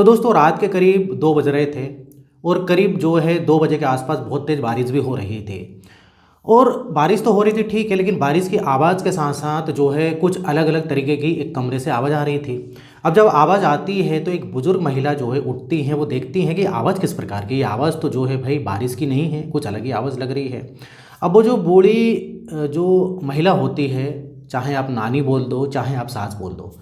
तो दोस्तों रात के करीब 2 बज रहे थे और करीब जो है 2 बजे के आसपास बहुत तेज़ बारिश भी हो रही थी। और बारिश तो हो रही थी ठीक है, लेकिन बारिश की आवाज़ के साथ साथ जो है कुछ अलग अलग तरीके की एक कमरे से आवाज़ आ रही थी। अब जब आवाज़ आती है तो एक बुज़ुर्ग महिला जो है उठती हैं, वो देखती हैं कि आवाज़ किस प्रकार की, ये आवाज़ तो जो है भाई बारिश की नहीं है, कुछ अलग ही आवाज़ लग रही है। अब वो जो बूढ़ी जो महिला होती है, चाहे आप नानी बोल दो, चाहे आप सास बोल दो,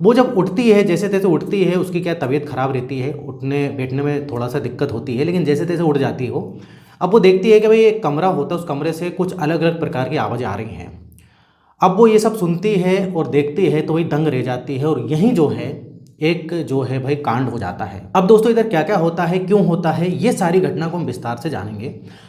वो जब उठती है, जैसे-तैसे उठती है, उसकी क्या तबीयत ख़राब रहती है, उठने-बैठने में थोड़ा-सा दिक्कत होती है, लेकिन जैसे-तैसे उठ जाती है वो। अब वो देखती है कि भई एक कमरा होता है, उस कमरे से कुछ अलग-अलग प्रकार की आवाज़ें आ रही हैं। अब वो ये सब सुनती है और देखती है तो वही दंग रह जाती है, और यहीं जो है एक जो है भाई कांड हो जाता है। अब दोस्तों इधर क्या-क्या होता है, क्यों होता है, ये सारी घटना को हम विस्तार से जानेंगे।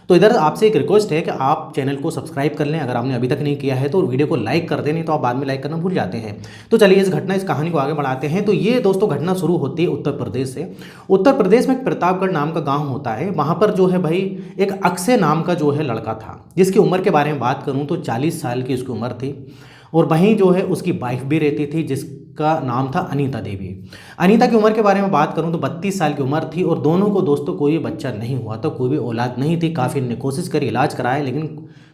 तो इधर आपसे एक रिक्वेस्ट है कि आप चैनल को सब्सक्राइब कर लें अगर आपने अभी तक नहीं किया है, तो वीडियो को लाइक कर दें, नहीं तो आप बाद में लाइक करना भूल जाते हैं। तो चलिए इस कहानी को आगे बढ़ाते हैं। तो ये दोस्तों घटना शुरू होती है उत्तर प्रदेश से। उत्तर प्रदेश में एक प्रतापगढ़ नाम का गाँव होता है। वहाँ पर जो है भाई एक अक्षय नाम का जो है लड़का था, जिसकी उम्र के बारे में बात करूँ तो 40 साल की उसकी उम्र थी। और वहीं जो है उसकी वाइफ भी रहती थी, जिसका नाम था अनीता देवी। अनीता की उम्र के बारे में बात करूं तो 32 साल की उम्र थी, और दोनों को दोस्तों कोई बच्चा नहीं हुआ था, कोई भी औलाद नहीं थी। काफ़ी इन्होंने कोशिश करी, इलाज कराया, लेकिन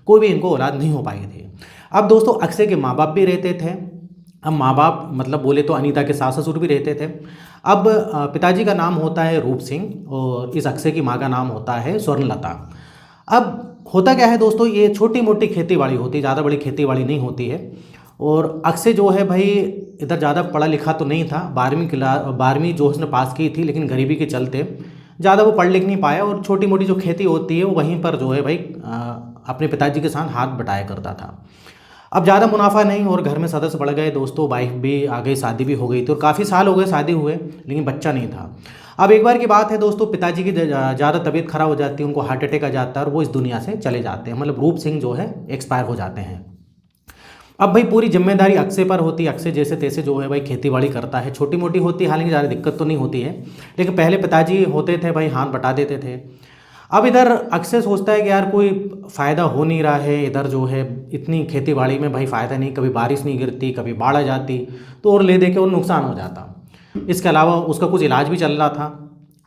कोई भी इनको औलाद नहीं हो पाई थी। अब दोस्तों अक्षय के माँ बाप भी रहते थे। अब माँ बाप मतलब बोले तो अनीता के सास ससुर भी रहते थे। अब पिताजी का नाम होता है रूप सिंह, और इस अक्षय की माँ का नाम होता है स्वर्णलता। अब होता क्या है दोस्तों, ये छोटी मोटी खेती बाड़ी होती है, ज़्यादा बड़ी खेती बाड़ी नहीं होती है। और अक्षय जो है भाई इधर ज़्यादा पढ़ा लिखा तो नहीं था, 12वीं जो उसने पास की थी, लेकिन गरीबी के चलते ज़्यादा वो पढ़ लिख नहीं पाया, और छोटी मोटी जो खेती होती है वो वहीं पर जो है भाई अपने पिताजी के साथ हाथ बटाया करता था। अब ज़्यादा मुनाफा नहीं, और घर में सदस्य बढ़ गए दोस्तों, वाइफ भी आ गई, शादी भी हो गई थी, और काफ़ी साल हो गए शादी हुए, लेकिन बच्चा नहीं था। अब एक बार की बात है दोस्तों, पिताजी की ज़्यादा तबीयत खराब हो जाती है, उनको हार्ट अटैक आ जाता है, और वो इस दुनिया से चले जाते हैं, मतलब रूप सिंह जो है एक्सपायर हो जाते हैं। अब भाई पूरी जिम्मेदारी अक्षय पर होती है। अक्षय जैसे तैसे जो है भाई खेती बाड़ी करता है, छोटी मोटी होती है, हालांकि ज़्यादा दिक्कत तो नहीं होती है, लेकिन पहले पिताजी होते थे भाई हाथ बटा देते थे। अब इधर अक्षय सोचता है कि यार कोई फ़ायदा हो नहीं रहा है, इधर जो है इतनी खेती बाड़ी में भाई फ़ायदा नहीं, कभी बारिश नहीं गिरती, कभी बाढ़ आ जाती, तो और ले दे के और नुकसान हो जाता। इसके अलावा उसका कुछ इलाज भी चल रहा था,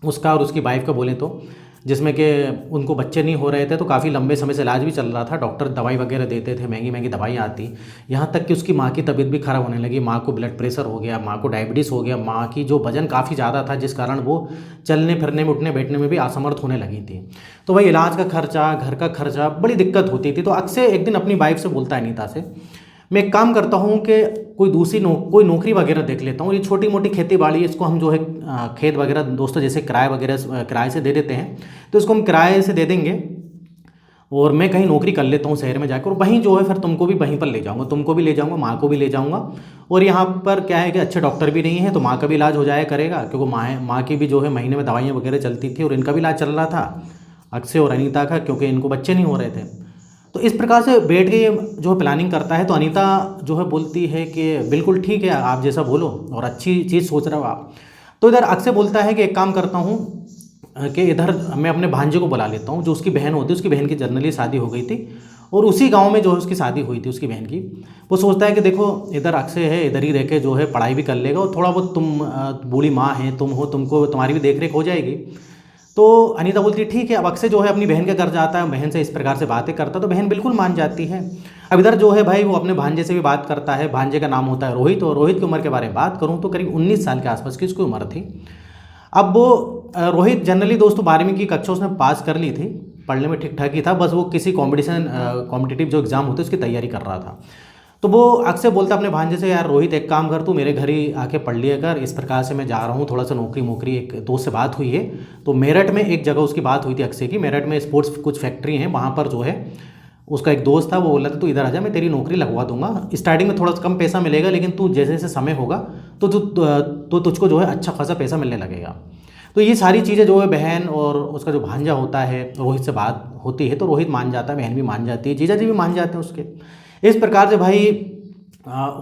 उसका और उसकी वाइफ का बोले तो, जिसमें कि उनको बच्चे नहीं हो रहे थे, तो काफ़ी लंबे समय से इलाज भी चल रहा था। डॉक्टर दवाई वगैरह देते थे, महंगी महंगी दवाइयाँ आती, यहाँ तक कि उसकी माँ की तबीयत भी ख़राब होने लगी। माँ को ब्लड प्रेशर हो गया, माँ को डायबिटीज़ हो गया, माँ की जो वजन काफ़ी ज़्यादा था, जिस कारण वो चलने फिरने में, उठने बैठने में भी असमर्थ होने लगी थी। तो भाई इलाज का खर्चा, घर का खर्चा, बड़ी दिक्कत होती थी। तो अक्षय एक दिन अपनी वाइफ से बोलता है, अनीता से, मैं एक काम करता हूँ कि कोई दूसरी कोई नौकरी वगैरह देख लेता हूँ। ये छोटी मोटी खेती बाड़ी है, इसको हम जो है खेत वगैरह दोस्तों जैसे किराए वगैरह किराए से दे देते हैं, तो इसको हम किराए से दे देंगे, और मैं कहीं नौकरी कर लेता हूँ शहर में जाकर, और वहीं जो है फिर तुमको भी वहीं पर ले जाऊँगा, तुमको भी ले जाऊँगा, माँ को भी ले जाऊँगा। और यहाँ पर क्या है कि अच्छे डॉक्टर भी नहीं है, तो माँ का भी इलाज हो जाया करेगा, क्योंकि माँ की भी जो है महीने में दवाइयाँ वगैरह चलती थी, और इनका भी इलाज चल रहा था अक्षय और अनीता का, क्योंकि इनको बच्चे नहीं हो रहे थे। तो इस प्रकार से बैठ के ये जो प्लानिंग करता है, तो अनीता जो है बोलती है कि बिल्कुल ठीक है, आप जैसा बोलो, और अच्छी चीज़ सोच रहे हो आप। तो इधर अक्षय बोलता है कि एक काम करता हूँ कि इधर मैं अपने भांजे को बुला लेता हूँ, जो उसकी बहन होती है, उसकी बहन की जनरली शादी हो गई थी, और उसी गांव में जो है उसकी शादी हुई थी उसकी बहन की। वो सोचता है कि देखो इधर अक्षय है, इधर ही रह के जो है पढ़ाई भी कर लेगा, और थोड़ा बहुत तुम बूढ़ी माँ हैं, तुम हो, तुमको तुम्हारी भी देख रेख हो जाएगी। तो अनीता बोलती है ठीक है। अब अक्षय जो है अपनी बहन के घर जाता है, बहन से इस प्रकार से बातें करता है, तो बहन बिल्कुल मान जाती है। अब इधर जो है भाई वो अपने भांजे से भी बात करता है, भांजे का नाम होता है रोहित, और रोहित की उम्र के बारे में बात करूँ तो करीब 19 साल के आसपास की उसकी उम्र थी। अब वो रोहित जनरली दोस्तों 12वीं की कक्षा उसने पास कर ली थी, पढ़ने में ठीक ठाक ही था, बस वो किसी कॉम्पिटिटिव जो एग्ज़ाम होते उसकी तैयारी कर रहा था। तो वो अक्सर बोलता अपने भांजे से, यार रोहित एक काम कर, तू मेरे घर ही आके पढ़ लिया कर, इस प्रकार से मैं जा रहा हूँ, थोड़ा सा नौकरी, एक दोस्त से बात हुई है। तो मेरठ में एक जगह उसकी बात हुई थी अक्षय की, मेरठ में स्पोर्ट्स कुछ फैक्ट्री हैं, वहाँ पर जो है उसका एक दोस्त था, वो बोला था तू इधर आ जा, मैं तेरी नौकरी लगवा दूंगा, स्टार्टिंग में थोड़ा सा कम पैसा मिलेगा, लेकिन तू जैसे जैसे समय होगा तो तुझको जो है अच्छा खासा पैसा मिलने लगेगा। तो ये सारी चीज़ें जो है बहन और उसका जो भांजा होता है रोहित से बात होती है, तो रोहित मान जाता है, बहन भी मान जाती है, जीजा जी भी मान जाते हैं उसके। इस प्रकार से भाई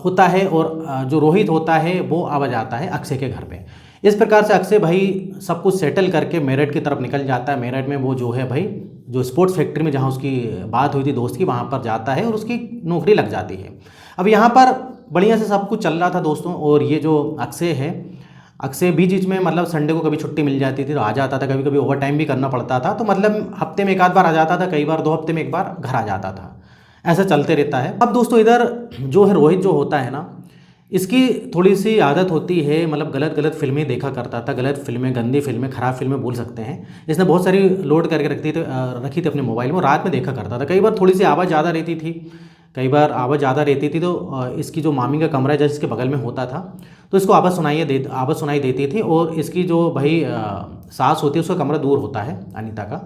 होता है, और जो रोहित होता है वो आवा जाता है अक्षय के घर पे। इस प्रकार से अक्षय भाई सब कुछ सेटल करके मेरठ की तरफ निकल जाता है। मेरठ में वो जो है भाई जो स्पोर्ट्स फैक्ट्री में जहाँ उसकी बात हुई थी दोस्त की, वहाँ पर जाता है और उसकी नौकरी लग जाती है। अब यहाँ पर बढ़िया से सब कुछ चल रहा था दोस्तों, और ये जो अक्षय है अक्सर बीच बीच में मतलब संडे को कभी छुट्टी मिल जाती थी तो आ जाता था, कभी कभी ओवर टाइम भी करना पड़ता था, तो मतलब हफ्ते में एक आध बार आ जाता था, कई बार 2 हफ्ते में एक बार घर आ जाता था। ऐसा चलते रहता है। अब दोस्तों इधर जो है रोहित जो होता है ना, इसकी थोड़ी सी आदत होती है, मतलब गलत गलत फिल्में देखा करता था, गलत फिल्में, गंदी फिल्में, ख़राब फिल्में बोल सकते हैं। इसने बहुत सारी लोड करके रखी थी अपने मोबाइल में, रात में देखा करता था। कई बार थोड़ी सी आवाज़ ज़्यादा रहती थी, कई बार आवाज़ ज़्यादा रहती थी, तो इसकी जो मामी का कमरा है जैसे इसके बगल में होता था, तो इसको आवाज़ सुनाई देती थी। और इसकी जो भाई सास होती है उसका कमरा दूर होता है अनीता का,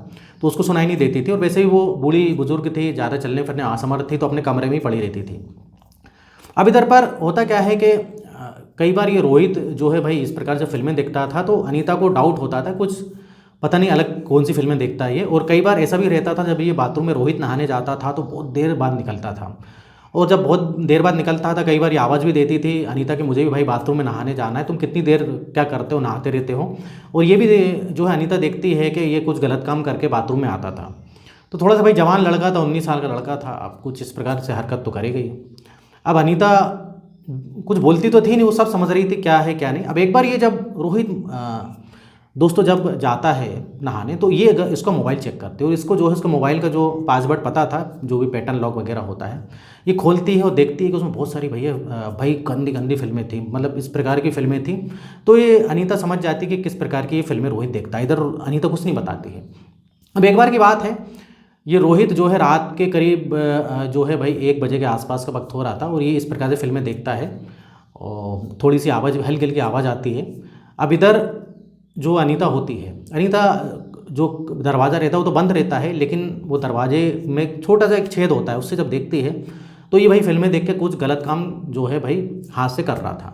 तो उसको सुनाई नहीं देती थी। और वैसे ही वो बूढ़ी बुजुर्ग थी, ज़्यादा चलने फिरने असमर्थ थी, तो अपने कमरे में ही पड़ी रहती थी। अब इधर पर होता क्या है कि कई बार ये रोहित जो है भाई इस प्रकार से फिल्में देखता था, तो अनीता को डाउट होता था कुछ, पता नहीं अलग कौन सी फिल्में देखता है ये। और कई बार ऐसा भी रहता था जब ये बाथरूम में रोहित नहाने जाता था तो बहुत देर बाद निकलता था, और जब बहुत देर बाद निकलता था कई बार ये आवाज़ भी देती थी अनीता कि मुझे भी भाई बाथरूम में नहाने जाना है, तुम कितनी देर क्या करते हो, नहाते रहते हो। और ये भी जो है अनीता देखती है कि ये कुछ गलत काम करके बाथरूम में आता था। तो थोड़ा सा भाई जवान लड़का था, 19 साल का लड़का था, अब कुछ इस प्रकार से हरकत तो करेगी ही। अब अनीता कुछ बोलती तो थी नहीं, वो सब समझ रही थी क्या है क्या नहीं। अब एक बार ये जब रोहित दोस्तों जब जाता है नहाने, तो ये इसका मोबाइल चेक करते हैं, और इसको जो है उसका मोबाइल का जो पासवर्ड पता था, जो भी पैटर्न लॉक वगैरह होता है, ये खोलती है और देखती है कि उसमें बहुत सारी भैया भाई गंदी गंदी फिल्में थी, मतलब इस प्रकार की फिल्में थी। तो ये अनीता समझ जाती है कि किस प्रकार की ये फिल्में रोहित देखता है। इधर अनीता कुछ नहीं बताती है। अब एक बार की बात है, ये रोहित जो है रात के करीब जो है भाई 1 बजे के आसपास का वक्त हो रहा था, और ये इस प्रकार से फिल्में देखता है, और थोड़ी सी आवाज़, हल्की हल्की आवाज़ आती है। अब इधर जो अनीता होती है, अनीता जो दरवाज़ा रहता है वो तो बंद रहता है, लेकिन वो दरवाजे में छोटा सा एक छेद होता है, उससे जब देखती है तो ये भाई फिल्में देख के कुछ गलत काम जो है भाई हाथ से कर रहा था।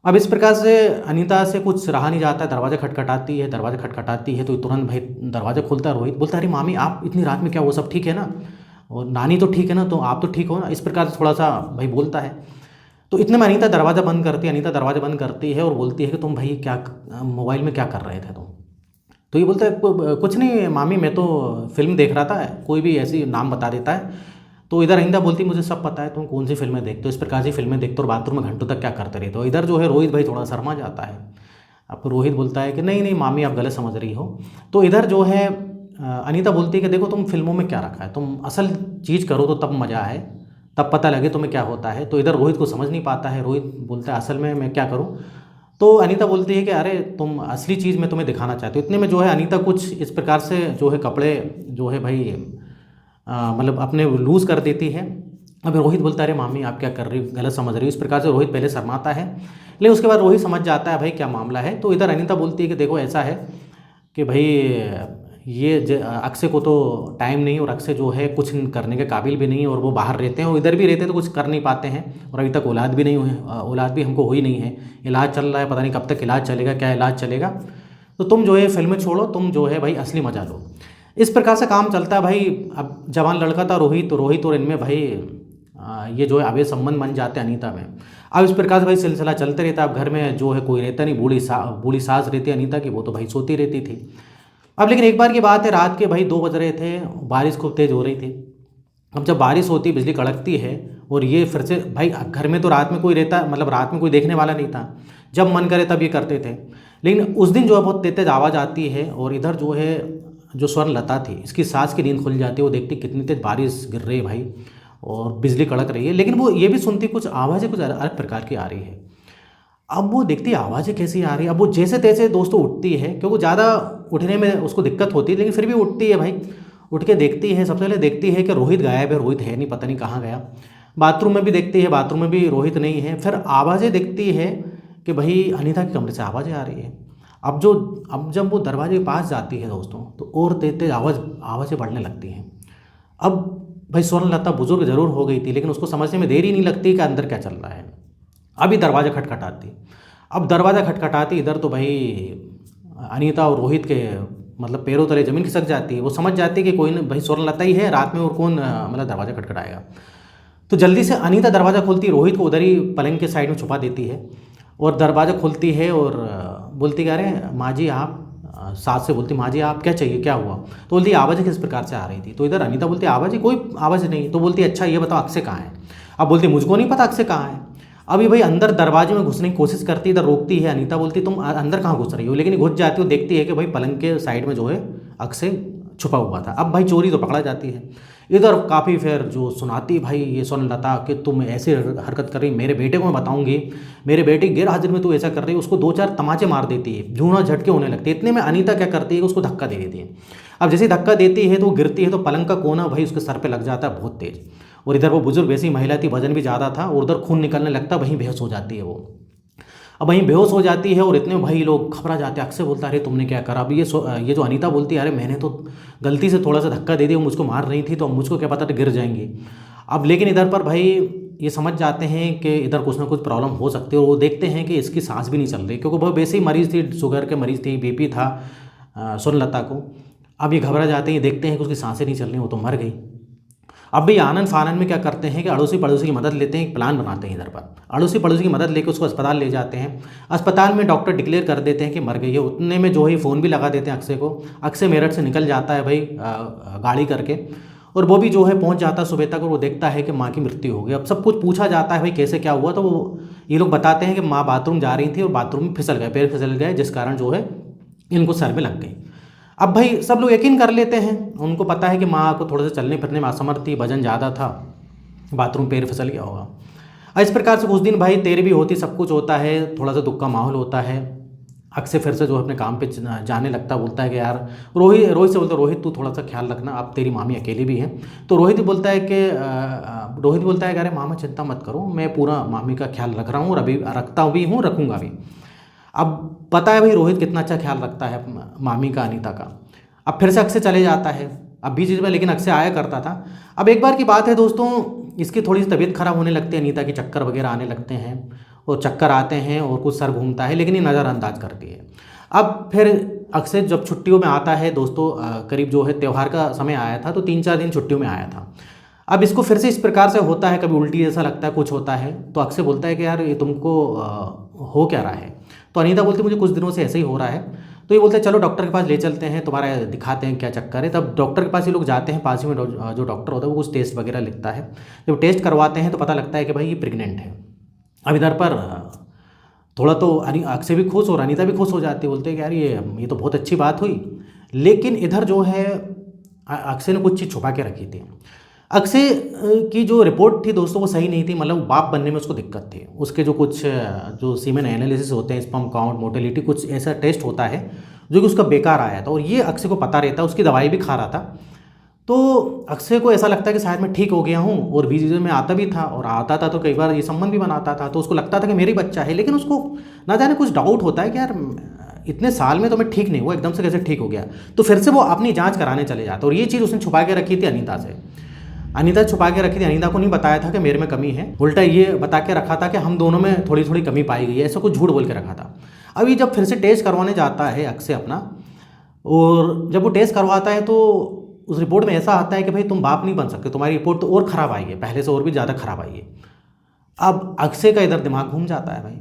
अब इस प्रकार से अनीता से कुछ रहा नहीं जाता है, दरवाज़ा खटखटाती है, दरवाज़ा खटखटाती है तो तुरंत भाई दरवाज़ा खुलता है। रोहित बोलता है, अरे मामी आप इतनी रात में क्या, वो सब ठीक है ना, और नानी तो ठीक है ना, तो आप तो ठीक हो ना, इस प्रकार से थोड़ा सा भाई बोलता है। तो इतने में अनीता दरवाज़ा बंद करती है, अनीता दरवाज़ा बंद करती है और बोलती है कि तुम भाई क्या मोबाइल में क्या कर रहे थे तुम। तो ये बोलता है कुछ नहीं मामी, मैं तो फिल्म देख रहा था, कोई भी ऐसी नाम बता देता है। तो इधर अनीता बोलती मुझे सब पता है, तुम कौन सी फिल्में देखते हो, इस प्रकार की फिल्में देखते हो और बाथरूम में घंटों तक क्या करते रहते हो। इधर जो है रोहित भाई थोड़ा शर्मा जाता है। अब रोहित बोलता है कि नहीं नहीं मामी आप गलत समझ रही हो। तो इधर जो है अनीता बोलती है कि देखो तुम फिल्मों में क्या रखा है, तुम असल चीज़ करो तो तब मज़ा है, तब पता लगे तुम्हें क्या होता है। तो इधर रोहित को समझ नहीं पाता है, रोहित बोलता है असल में मैं क्या करूँ। तो अनीता बोलती है कि अरे तुम असली चीज़ मैं तुम्हें दिखाना चाहती हूँ। इतने में जो है अनीता कुछ इस प्रकार से जो है कपड़े जो है भाई मतलब अपने लूज़ कर देती है। अब रोहित बोलता है अरे मामी आप क्या कर रही हो, गलत समझ रही हो। इस प्रकार से रोहित पहले शर्माता है, लेकिन उसके बाद रोहित समझ जाता है भाई क्या मामला है। तो इधर अनीता बोलती है कि देखो ऐसा है कि भाई ये अक्षय को तो टाइम नहीं, और अक्षय जो है कुछ करने के काबिल भी नहीं, और वो बाहर रहते हैं और इधर भी रहते हैं तो कुछ कर नहीं पाते हैं, और अभी तक औलाद भी नहीं हुई, औलाद भी हमको हुई नहीं है, इलाज चल रहा है, पता नहीं कब तक इलाज चलेगा, क्या इलाज चलेगा। तो तुम जो है फिल्में छोड़ो, तुम जो है भाई असली मजा लो। इस प्रकार से काम चलता है भाई। अब जवान लड़का था रोहित और इनमें भाई ये जो है अवैध संबंध बन जाते हैं अनीता में। अब इस प्रकार से भाई सिलसिला चलते रहता है। अब घर में जो है कोई रहता नहीं, बूढ़ी सास रहती है अनीता की, वो तो भाई सोती रहती थी। अब लेकिन एक बार की बात है, रात के भाई 2 बज रहे थे, बारिश खूब तेज़ हो रही थी। अब जब बारिश होती, बिजली कड़कती है, और ये फिर से भाई घर में तो रात में कोई रहता, मतलब रात में कोई देखने वाला नहीं था, जब मन करे तब ये करते थे। लेकिन उस दिन जो है बहुत तेज आवाज़ आती है, और इधर जो है जो स्वर्ण लता थी इसकी सास की नींद खुल जाती है। वो देखती कितनी तेज बारिश गिर रही है भाई, और बिजली कड़क रही है, लेकिन वो ये भी सुनती कुछ आवाज़ें कुछ अलग प्रकार की आ रही है। अब वो देखती आवाज़ें कैसी आ रही है। अब वो जैसे तैसे दोस्तों उठती है, क्योंकि ज़्यादा उठने में उसको दिक्कत होती है, लेकिन फिर भी उठती है भाई। उठ के देखती है, सबसे पहले देखती है कि रोहित गायब है, रोहित है नहीं, पता नहीं कहाँ गया। बाथरूम में भी देखती है, बाथरूम में भी रोहित नहीं है। फिर आवाज़ें देखती है कि भाई अनीता के कमरे से आवाज़ें आ रही है। अब जब वो दरवाजे के पास जाती है दोस्तों, तो और तेज तेज आवाज़ें बढ़ने लगती हैं। अब भाई स्वर्णलता बुजुर्ग जरूर हो गई थी, लेकिन उसको समझने में देरी नहीं लगती कि अंदर क्या चल रहा है। अभी दरवाज़ा खटखटाती, अब दरवाज़ा खटखटाती, इधर तो भाई अनीता और रोहित के मतलब पैरों तले ज़मीन खिसक जाती है। वो समझ जाती है कि कोई न भाई स्वर्णलता ही है रात में, और कौन मतलब दरवाज़ा खटखटाएगा। तो जल्दी से अनीता दरवाज़ा खोलती, रोहित को उधर ही पलंग के साइड में छुपा देती है, और दरवाज़ा खोलती है और बोलती क्या अरे माँ जी आप, सास से बोलती माँ जी आप क्या चाहिए, क्या हुआ। तो बोलती आवाज़ें किस प्रकार से आ रही थी। तो इधर अनीता बोलती आवाज़ कोई आवाज़ नहीं। तो बोलती अच्छा ये बताओ अक्षय कहाँ है। अब बोलती मुझको नहीं पता अक्षय कहाँ है। अभी भाई अंदर दरवाजे में घुसने की कोशिश करती है, इधर रोकती है। अनीता बोलती तुम अंदर कहाँ घुस रही हो, लेकिन घुस जाती हो, देखती है कि भाई पलंग के साइड में जो है अक्षय छुपा हुआ था। अब भाई चोरी तो पकड़ा जाती है। इधर काफ़ी फिर जो सुनाती भाई ये स्वर्णलता कि तुम ऐसी हरकत कर रही, मेरे बेटे को मैं बताऊंगी, मेरे बेटे गैर हाजिर में तू ऐसा कर रही है। उसको 2-4 तमाचे मार देती है, जूना झटके होने लगते हैं। इतने में अनीता क्या करती है कि उसको धक्का दे देती है। अब जैसे ही धक्का देती है तो वो गिरती है, तो पलंग का कोना भाई उसके सर पर लग जाता है बहुत तेज। और इधर वो बुजुर्ग वैसी महिला थी, वजन भी ज़्यादा था, और उधर खून निकलने लगता, वहीं बेहोश हो जाती है वो। अब वहीं बेहोश हो जाती है और इतने में भाई लोग घबरा जाते हैं। अक्षय बोलता है अरे तुमने क्या करा। अब ये जो अनीता बोलती है अरे मैंने तो गलती से थोड़ा सा धक्का दे दिया, वो मुझको मार रही थी, तो अब मुझको क्या पता था गिर जाएंगी। अब लेकिन इधर पर भाई ये समझ जाते हैं कि इधर कुछ ना कुछ प्रॉब्लम हो सकती है, और वो देखते हैं कि इसकी सांस भी नहीं चल रही, क्योंकि वो वैसे ही मरीज़ थी, शुगर के मरीज़ थी, बीपी था स्वर्णलता को। अब ये घबरा जाते हैं, देखते हैं कि उसकी सांसें नहीं चल रही, वो तो मर गई। अब भी आनंद फानन में क्या करते हैं कि अड़ोसी पड़ोसी की मदद लेते हैं, एक प्लान बनाते हैं इधर पर। अड़ोसी पड़ोसी की मदद लेकर उसको अस्पताल ले जाते हैं। अस्पताल में डॉक्टर डिक्लेयर कर देते हैं कि मर गई है। उतने में जो है फ़ोन भी लगा देते हैं अक्षय को। अक्षय मेरठ से निकल जाता है भाई गाड़ी करके, और वो भी जो है पहुंच जाता है सुबह तक, और वो देखता है कि माँ की मृत्यु हो गई। अब सब कुछ पूछा जाता है भाई कैसे क्या हुआ, तो वो ये लोग बताते हैं कि माँ बाथरूम जा रही थी और बाथरूम में फिसल गए, पैर फिसल गए, जिस कारण जो है इनको सर में लग गई। अब भाई सब लोग यकीन कर लेते हैं, उनको पता है कि माँ को थोड़ा सा चलने फिरने में असमर्थ थी, वजन ज़्यादा था, बाथरूम पैर फिसल गया होगा। इस प्रकार से कुछ दिन भाई तेरी भी होती, सब कुछ होता है, थोड़ा सा दुख का माहौल होता है। अक्षय फिर से जो है अपने काम पे जाने लगता, बोलता है कि यार रोहित से बोलता है रोहित तू थोड़ा सा ख्याल रखना, अब तेरी मामी अकेली भी हैं। तो रोहित बोलता है कि अरे मामा चिंता मत करो, मैं पूरा मामी का ख्याल रख रहा हूँ, और अभी रखता भी हूँ, रखूँगा भी। अब पता है भाई रोहित कितना अच्छा ख्याल रखता है मामी का, अनीता का। अब फिर से अक्षय चले जाता है, अब बीच में लेकिन अक्षय आया करता था। अब एक बार की बात है दोस्तों, इसकी थोड़ी सी तबीयत खराब होने लगती है, अनीता के चक्कर वगैरह आने लगते हैं, और चक्कर आते हैं और कुछ सर घूमता है, लेकिन ये नज़रअंदाज करती है। अब फिर अक्षय जब छुट्टियों में आता है दोस्तों, करीब जो है त्यौहार का समय आया था, तो 3-4 दिन छुट्टियों में आया था। अब इसको फिर से इस प्रकार से होता है, कभी उल्टी जैसा लगता है, कुछ होता है। तो अक्षय बोलता है कि यार ये तुमको हो क्या रहा है। तो अनीता बोलती है मुझे कुछ दिनों से ऐसे ही हो रहा है। तो ये बोलते हैं चलो डॉक्टर के पास ले चलते हैं, तुम्हारा दिखाते हैं क्या चक्कर है। तब डॉक्टर के पास ये लोग जाते हैं, पास ही में जो डॉक्टर होता है वो कुछ टेस्ट वगैरह लिखता है। जब टेस्ट करवाते हैं तो पता लगता है कि भाई ये प्रेग्नेंट है। अब इधर पर थोड़ा तो अक्षय भी खुश और अनीता भी खुश हो जाती है, बोलते हैं कि यार ये तो बहुत अच्छी बात हुई। लेकिन इधर जो है अक्षय ने कुछ चीज़ छुपा के रखी थी। अक्षय की जो रिपोर्ट थी दोस्तों वो सही नहीं थी, मतलब बाप बनने में उसको दिक्कत थी। उसके जो कुछ जो सीमेन एनालिसिस होते हैं, स्पर्म काउंट, मोटिलिटी, कुछ ऐसा टेस्ट होता है जो कि उसका बेकार आया था, और ये अक्षय को पता रहता है, उसकी दवाई भी खा रहा था। तो अक्षय को ऐसा लगता है कि शायद मैं ठीक हो गया हूँ, और बीच में आता भी था, और आता था तो कई बार ये संबंध भी बनाता था, तो उसको लगता था कि मेरी बच्चा है। लेकिन उसको ना जाने कुछ डाउट होता है कि यार इतने साल में तो मैं ठीक नहीं हुआ, एकदम से कैसे ठीक हो गया। तो फिर से वो अपनी जांच कराने चले जाता, और ये चीज़ उसने छुपा के रखी थी अनीता से। अनीता छुपा के रखी थी, अनीता को नहीं बताया था कि मेरे में कमी है, उल्टा ये बता के रखा था कि हम दोनों में थोड़ी थोड़ी कमी पाई गई है, ऐसा कुछ झूठ बोल के रखा था। अभी जब फिर से टेस्ट करवाने जाता है अक्षय अपना, और जब वो टेस्ट करवाता है तो उस रिपोर्ट में ऐसा आता है कि भाई तुम बाप नहीं बन सकते, तुम्हारी रिपोर्ट तो और ख़राब आई है, पहले से और भी ज़्यादा ख़राब आई है। अब अक्षय का इधर दिमाग घूम जाता है भाई,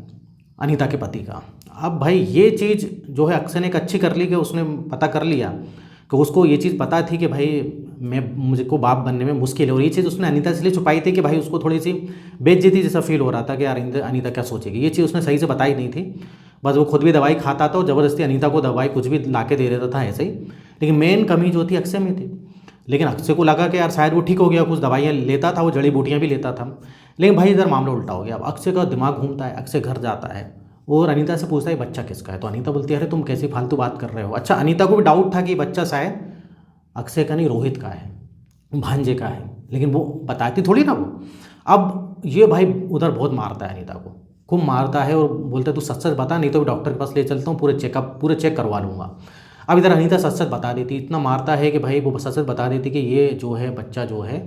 अनीता के पति का। अब भाई ये चीज़ जो है अक्षय ने एक अच्छी कर ली कि उसने पता कर लिया कि उसको ये चीज़ पता थी कि भाई मुझको बाप बनने में मुश्किल है, और ये चीज़ उसने अनीता से इसलिए छुपाई थी कि भाई उसको थोड़ी सी बेइज्जती जैसा फील हो रहा था कि यार अनीता क्या सोचेगी। ये चीज़ उसने सही से बताई नहीं थी, बस वो खुद भी दवाई खाता था और ज़बरदस्ती अनीता को दवाई कुछ भी ला के दे देता था ऐसे ही। लेकिन मेन कमी जो थी अक्षय में थी। लेकिन अक्षय को लगा कि यार शायद वो ठीक हो गया, कुछ दवाइयाँ लेता था, वो जड़ी बूटियाँ भी लेता था। लेकिन भाई इधर मामला उल्टा हो गया। अब अक्षय का दिमाग घूमता है, अक्षय घर जाता है और अनीता से पूछता है बच्चा किसका है। तो अनीता बोलती है अरे तुम कैसी फालतू बात कर रहे हो। अच्छा, अनीता को भी डाउट था कि बच्चा शायद अक्षय का नहीं, रोहित का है, भांजे का है, लेकिन वो बताती थोड़ी ना वो। अब ये भाई उधर बहुत मारता है अनीता को, खूब मारता है, और बोलता है तू सच सच बता, नहीं तो डॉक्टर के पास ले चलता हूँ, पूरे चेक करवा लूँगा। अब इधर अनीता सच सच बता देती, इतना मारता है कि भाई वो सच सच बता देती कि ये जो है बच्चा जो है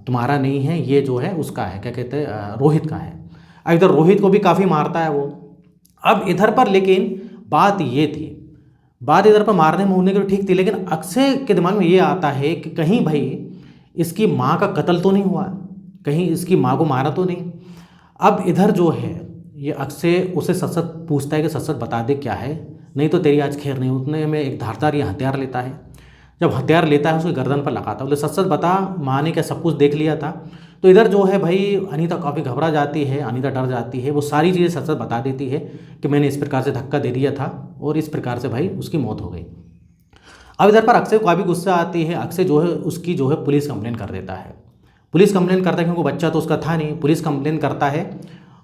तुम्हारा नहीं है, ये जो है उसका है, क्या कहते हैं, रोहित का है। अब इधर रोहित को भी काफ़ी मारता है वो। अब इधर पर लेकिन बात इधर पर मारने मूरने की ठीक थी, लेकिन अक्षय के दिमाग में ये आता है कि कहीं भाई इसकी माँ का कत्ल तो नहीं हुआ, कहीं इसकी माँ को मारा तो नहीं। अब इधर जो है ये अक्षय उसे सच सच पूछता है कि सच सच बता दे क्या है, नहीं तो तेरी आज खैर नहीं। उतने में एक धारदार ये हथियार लेता है, जब हथियार लेता है उसके गर्दन पर लगाता है, बोले सच सच बता, माँ ने क्या सब कुछ देख लिया था। तो इधर जो है भाई अनीता काफ़ी घबरा जाती है, अनीता डर जाती है, वो सारी चीज़ें सच सच बता देती है कि मैंने इस प्रकार से धक्का दे दिया था और इस प्रकार से भाई उसकी मौत हो गई। अब इधर पर अक्षय को काफ़ी गुस्सा आती है, अक्षय जो है उसकी जो है पुलिस कंप्लेन कर देता है। पुलिस कंप्लेन करता है क्योंकि बच्चा तो उसका था नहीं, पुलिस कंप्लेन करता है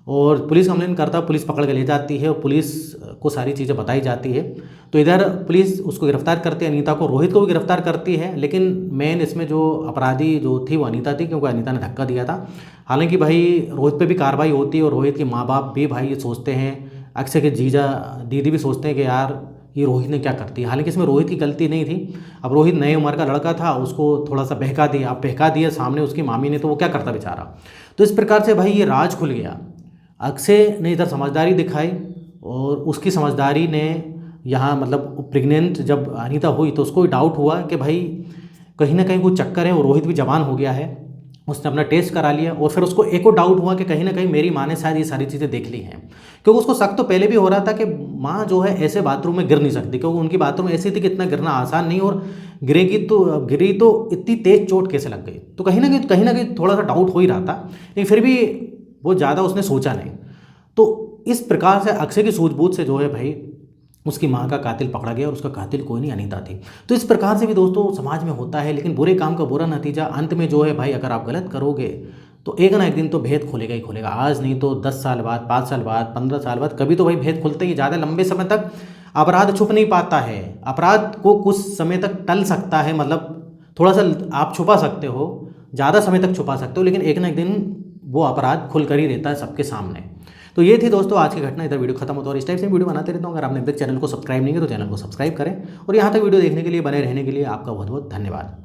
और पुलिस कंप्लेन करता, पुलिस पकड़ के ले जाती है और पुलिस को सारी चीज़ें बताई जाती है। तो इधर पुलिस उसको गिरफ्तार करती है, अनीता को, रोहित को भी गिरफ्तार करती है, लेकिन मेन इसमें जो अपराधी जो थी वो अनीता थी, क्योंकि अनीता ने धक्का दिया था। हालांकि भाई रोहित पे भी कार्रवाई होती है और रोहित के माँ बाप भी भाई ये सोचते हैं, अक्षय के जीजा दीदी भी सोचते हैं कि यार ये रोहित ने क्या कर दिया। हालांकि इसमें रोहित की गलती नहीं थी, अब रोहित नए उम्र का लड़का था, उसको थोड़ा सा बहका दिया, अब बहका दिया सामने उसकी मामी ने, तो वो क्या करता बेचारा। तो इस प्रकार से भाई ये राज खुल गया। अक्षय ने इधर समझदारी दिखाई और उसकी समझदारी ने यहाँ मतलब प्रेग्नेंट जब अनीता हुई तो उसको डाउट हुआ कि भाई कहीं ना कहीं कोई चक्कर है, और रोहित भी जवान हो गया है, उसने अपना टेस्ट करा लिया और फिर उसको एक और डाउट हुआ कि कहीं ना कहीं मेरी माँ ने शायद ये सारी चीज़ें देख ली हैं, क्योंकि उसको शक तो पहले भी हो रहा था कि माँ जो है ऐसे बाथरूम में गिर नहीं सकती, क्योंकि उनकी बाथरूम ऐसी थी कि इतना गिरना आसान नहीं, और गिरी तो इतनी तेज चोट कैसे लग गई। तो कहीं ना कहीं थोड़ा सा डाउट हो ही रहा था, लेकिन फिर भी वो ज़्यादा उसने सोचा नहीं। तो इस प्रकार से अक्षय की सूझबूझ से जो है भाई उसकी माँ का कातिल पकड़ा गया और उसका कातिल कोई नहीं अनीता थी। तो इस प्रकार से भी दोस्तों समाज में होता है, लेकिन बुरे काम का बुरा नतीजा अंत में जो है भाई, अगर आप गलत करोगे तो एक ना एक दिन तो भेद खुलेगा ही खुलेगा। आज नहीं तो 10 साल बाद, 5 साल बाद, 15 साल बाद कभी तो भाई भेद खुलते ही। ज़्यादा लंबे समय तक अपराध छुप नहीं पाता है, अपराध को कुछ समय तक टल सकता है, मतलब थोड़ा सा आप छुपा सकते हो, ज़्यादा समय तक छुपा सकते हो, लेकिन एक ना एक दिन वो अपराध खुल कर ही रहता है सबके सामने। तो ये थी दोस्तों आज की घटना। इधर वीडियो खत्म होता है और इस टाइप से वीडियो बनाते रहता हूँ। अगर आपने अभी तक चैनल को सब्सक्राइब नहीं किया तो चैनल को सब्सक्राइब करें और यहाँ तक वीडियो देखने के लिए, बने रहने के लिए आपका बहुत बहुत धन्यवाद।